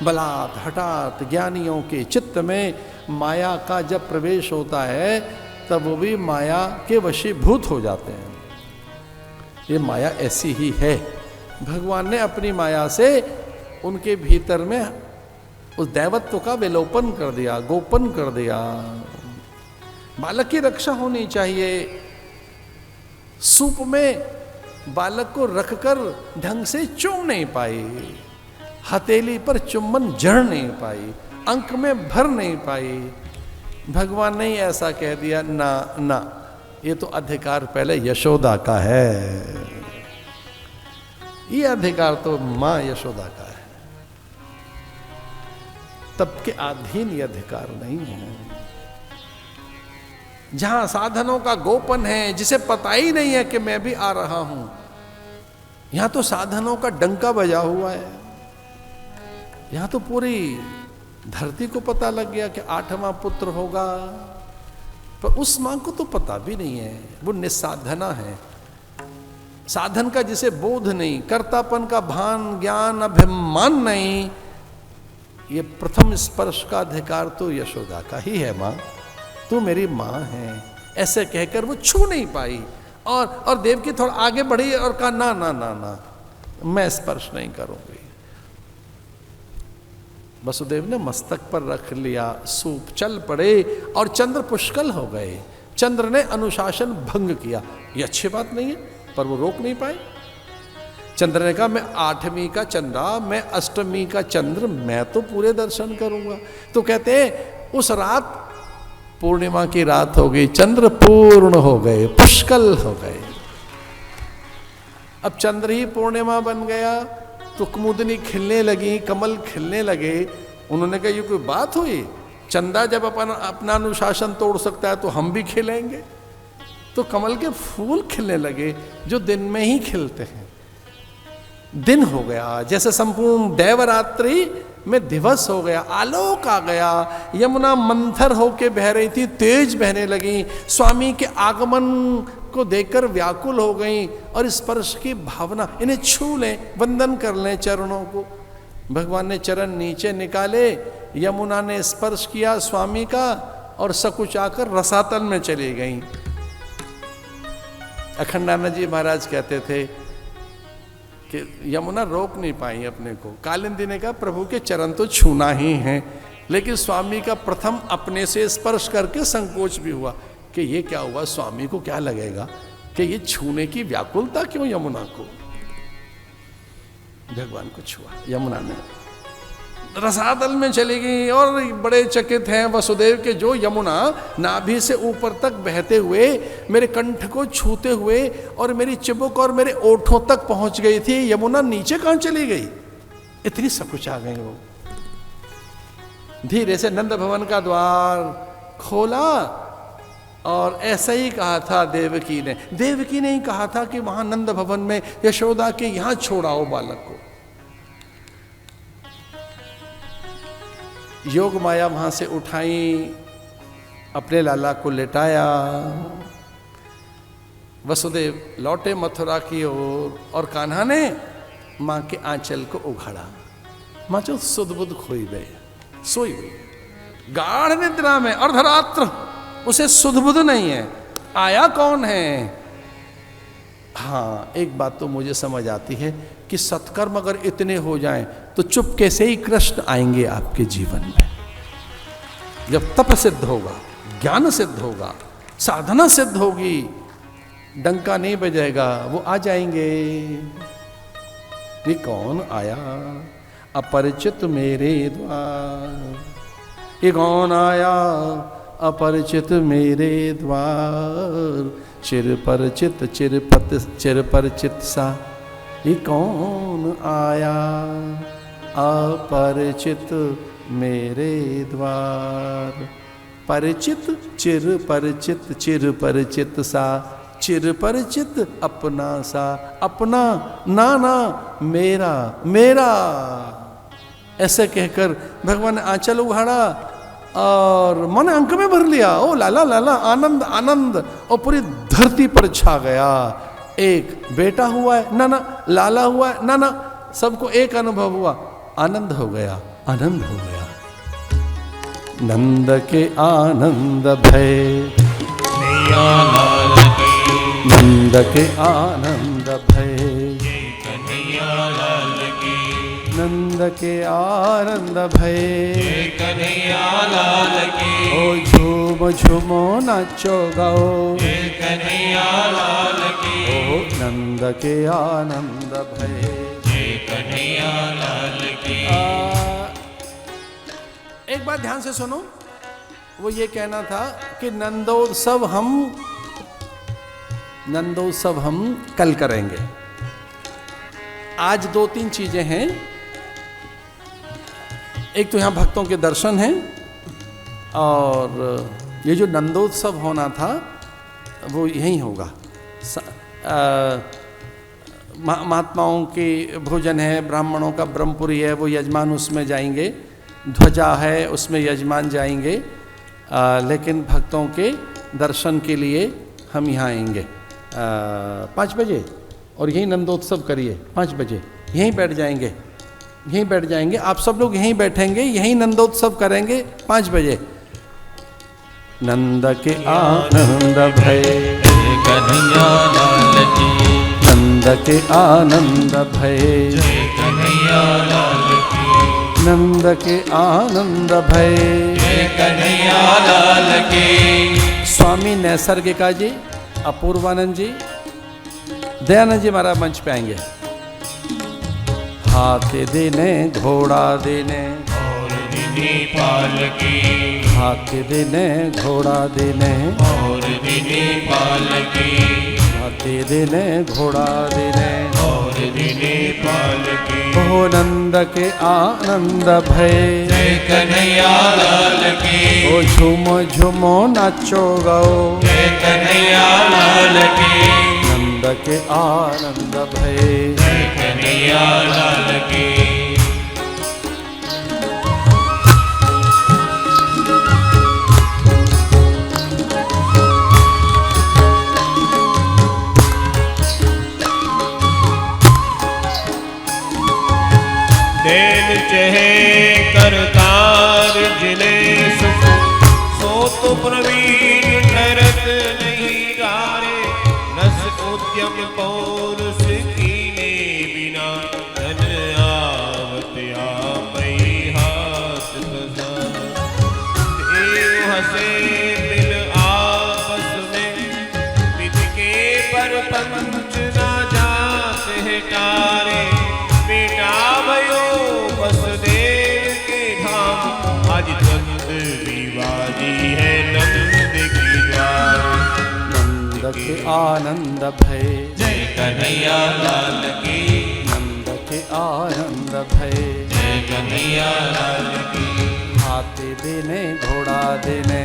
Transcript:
बलात् हठात ज्ञानियों के चित्त में माया का जब प्रवेश होता है तब वो भी माया के वशीभूत हो जाते हैं। ये माया ऐसी ही है। भगवान ने अपनी माया से उनके भीतर में उस दैवत्व का विलोपन कर दिया, गोपन कर दिया। बालक की रक्षा होनी चाहिए। सूप में बालक को रखकर ढंग से चूम नहीं पाई, हथेली पर चुम्बन जड़ नहीं पाई, अंक में भर नहीं पाई। भगवान ने ऐसा कह दिया, ना ना, ये तो अधिकार पहले यशोदा का है, ये अधिकार तो मां यशोदा का है, तब के अधीन ये अधिकार नहीं है। जहां साधनों का गोपन है, जिसे पता ही नहीं है कि मैं भी आ रहा हूं, यहां तो साधनों का डंका बजा हुआ है। यहां तो पूरी धरती को पता लग गया कि 8वां पुत्र होगा, पर उस मां को तो पता भी नहीं है। वो निस्साधना है, साधन का जिसे बोध नहीं, कर्तापन का भान, ज्ञान, अभिमान नहीं। ये प्रथम स्पर्श का अधिकार तो यशोदा का ही है। मां तू मेरी मां है, ऐसे कहकर वो छू नहीं पाई। और देवकी थोड़ा आगे बढ़ी और कहा, ना ना ना ना, मैं स्पर्श नहीं करूंगी। वसुदेव ने मस्तक पर रख लिया, सूप चल पड़े और चंद्र पुष्कल हो गए। चंद्र ने अनुशासन भंग किया। ये अच्छी बात नहीं है, पर वो रोक नहीं पाए। चंद्र ने कहा, मैं 8वीं का चंद्रा, मैं 8वीं का चंद्र, मैं तो पूरे दर्शन करूंगा। तो कहते हैं उस रात पूर्णिमा की रात हो गई, चंद्र पूर्ण हो गए, पुष्कल हो गए। अब चंद्र ही पूर्णिमा बन गया तो कुमुदनी खिलने लगी, कमल खिलने लगे। उन्होंने कहा, ये कोई बात हुई? चंदा जब अपना अनुशासन तोड़ सकता है तो हम भी खिलेंगे। तो कमल के फूल खिलने लगे जो दिन में ही खिलते हैं। दिन हो गया, जैसे संपूर्ण देवरात्रि में दिवस हो गया, आलोक आ गया। यमुना मंथर होके बह रही थी, तेज बहने लगी। स्वामी के आगमन को देखकर व्याकुल हो गई और स्पर्श की भावना, इन्हें छू लें, वंदन कर लें चरणों को। भगवान ने चरण नीचे निकाले, यमुना ने स्पर्श किया स्वामी का और सकुचाकर रसातल में चली गई। अखंडानंद जी महाराज कहते थे कि यमुना रोक नहीं पाई अपने को। कालिंदी ने कहा, प्रभु के चरण तो छूना ही है, लेकिन स्वामी का प्रथम अपने से स्पर्श करके संकोच भी हुआ कि ये क्या हुआ, स्वामी को क्या लगेगा कि ये छूने की व्याकुलता क्यों यमुना को। भगवान को छुआ, यमुना ने रसातल में चली गई। और बड़े चकित हैं वसुदेव के, जो यमुना नाभि से ऊपर तक बहते हुए मेरे कंठ को छूते हुए और मेरी चिबुक और मेरे ओठों तक पहुंच गई थी, यमुना नीचे कहां चली गई? इतनी सकुच आ गई वो। धीरे से नंद भवन का द्वार खोला और ऐसा ही कहा था देवकी ने। देवकी ने ही कहा था कि वहां नंद भवन में यशोदा के यहां छोड़ाओ बालक को। योग माया वहां से उठाई, अपने लाला को लेटाया। वसुदेव लौटे मथुरा की ओर और कान्हा ने मां के आंचल को उघाड़ा। मां जो सुध-बुध खोई गई, सोई हुई गाढ़ निद्रा में, अर्धरात्र, उसे सुध-बुध नहीं है। आया कौन है? हाँ, एक बात तो मुझे समझ आती है कि सत्कर्म अगर इतने हो जाएं तो चुपके से ही कृष्ण आएंगे आपके जीवन में। जब तप सिद्ध होगा, ज्ञान सिद्ध होगा, साधना सिद्ध होगी, डंका नहीं बजाएगा, वो आ जाएंगे। ये कौन आया अपरिचित मेरे द्वार? ये कौन आया अपरिचित मेरे द्वार? चिर परिचित चिर परिचित सा, ये कौन आया अपरिचित मेरे द्वार? परिचित चिर परिचित सा, चिर परिचित अपना सा, अपना नाना मेरा मेरा। ऐसे कहकर भगवान ने आंचल उघाड़ा और मन अंक में भर लिया। ओ लाला लाला, आनंद आनंद, और पूरी धरती पर छा गया। एक बेटा हुआ है, ना ना, लाला हुआ है, ना ना, सबको एक अनुभव हुआ, आनंद हो गया। आनंद हो गया। नंद के आनंद भय, कन्हैया लाल की, नंद के आनंद भय, कन्हैया लाल की, नंद के आनंद भय, कन्हैया लाल की, ओ झूम झूमो नाचो गाओ, कन्हैया लाल की, ओ नंद के आनंद भय। कन्हैया लाल की। एक बात ध्यान से सुनो, वो ये कहना था कि नंदोत्सव हम कल करेंगे। आज 2-3 चीजें हैं। एक तो यहाँ भक्तों के दर्शन हैं, और ये जो नंदोत्सव होना था वो यहीं होगा। महात्माओं के भोजन है, ब्राह्मणों का ब्रह्मपुरी है, वो यजमान उसमें जाएंगे, ध्वजा है उसमें यजमान जाएंगे, लेकिन भक्तों के दर्शन के लिए हम यहाँ आएंगे 5 बजे, और यहीं नंदोत्सव करिए 5 बजे, यहीं बैठ जाएंगे, यहीं बैठ जाएंगे। आप सब लोग यहीं बैठेंगे, यहीं नंदोत्सव करेंगे 5 बजे। नंद के आनंद भय, कन्हैया लाल की, नंद के आनंद भय, कन्हैया लाल की, नंद के आनंद भय, कन्हैया लाल की। स्वामी नैसर्गिका जी, अपूर्वानंद जी, दयानंद जी महाराज मंच पे आएंगे। हाथी देने घोड़ा देने, और दिनी पाल की, हाथी देने घोड़ा देने, और दिनी पाल की, हाथी देने घोड़ा देने, और दिनी पाल की। ओ नंद के आनंद भय, कन्हैया लाल की, ओ झूमो झूमो नाचो गाओ, कन्हैया लाल की, नंद के आनंद भय। कन्हैया लाल की। देन चहे करतार जिले सुख, सो तो प्रवीण ठहरत नहीं डारे, रस उद्यम पौरुष कीने बिना, धन आवत आपै हाथ बजा। देव हंसे दिल आपस में, विध के परपंच ना जाते हैं टारे, बेटा भयो बस देव के धाम, आज द्वंद विवादी है नंद की द्वार। नंद के आनंद भय, कन्हैया लाल की, नंद के आनंद भय, कन्हैया लाल की, हाथी देने घोड़ा देने,